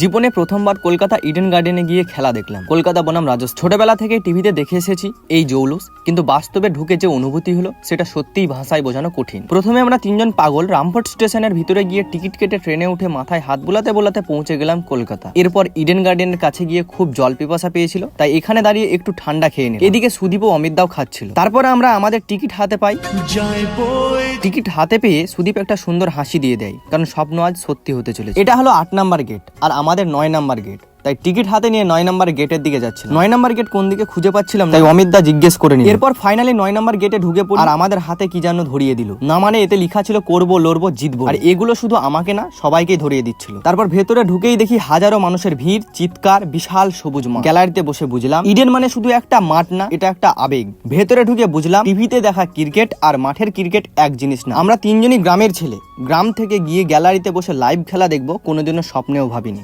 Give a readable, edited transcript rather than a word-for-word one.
জীবনে প্রথমবার কলকাতা ইডেন গার্ডেনে গিয়ে খেলা দেখলাম। কলকাতা বনাম রাজস্থান। ছোটবেলা থেকে টিভিতে দেখে এসেছি এই জৌলুস, কিন্তু বাস্তবে ঢুকে যে অনুভূতি হলো সেটা সত্যিই ভাষায় বোঝানো কঠিন। প্রথমে আমরা তিনজন পাগল রামফোর্ট স্টেশনের ভিতরে গিয়ে টিকিট কেটে ট্রেনে উঠে মাথায় হাত বোলাতে বোলাতে পৌঁছে গেলাম কলকাতা। এরপর ইডেন গার্ডেনের কাছে গিয়ে খুব জল পিপাসা পেয়েছিল, তাই এখানে দাঁড়িয়ে একটু ঠান্ডা খেয়ে নিই। এদিকে সুদীপ ও অমিত দাও খাচ্ছিল। তারপরে আমরা আমাদের টিকিট হাতে পাই। টিকিট হাতে পেয়ে সুদীপ একটা সুন্দর হাসি দিয়ে দেয়, কারণ স্বপ্ন আজ সত্যি হতে চলেছে। এটা হলো 8 নাম্বার গেট আর আমাদের 9 নাম্বার গেট। তাই টিকিট হাতে নিয়ে 9 নাম্বার গেটের দিকে যাচ্ছিল। 9 নাম্বার গেট কোন দিকে খুঁজে পাচ্ছিলাম না, তাই অমিত দা জিজ্ঞেস করে নিল। এরপর ফাইনালি 9 নাম্বার গেটে ঢুকে পড়ি আর আমাদের হাতে কি যেন ধরিয়ে দিল। না মানে এতে লেখা ছিল করবো লড়বো জিতবো, আর এগুলো শুধু আমাকে না সবাইকেই ধরিয়ে দিচ্ছিল। তারপর ভেতরে ঢুকেই দেখি হাজারো মানুষের ভিড়, চিৎকার, বিশাল সবুজ মাঠ। গ্যালারিতে বসে বুঝলাম ইডেন মানে শুধু একটা মাঠ না, এটা একটা আবেগ। ভেতরে ঢুকে বুঝলাম টিভিতে দেখা ক্রিকেট আর মাঠের ক্রিকেট এক জিনিস না। আমরা তিনজনই গ্রামের ছেলে, গ্রাম থেকে গিয়ে গ্যালারিতে বসে লাইভ খেলা দেখবো কোনোদিনও স্বপ্নেও ভাবিনি।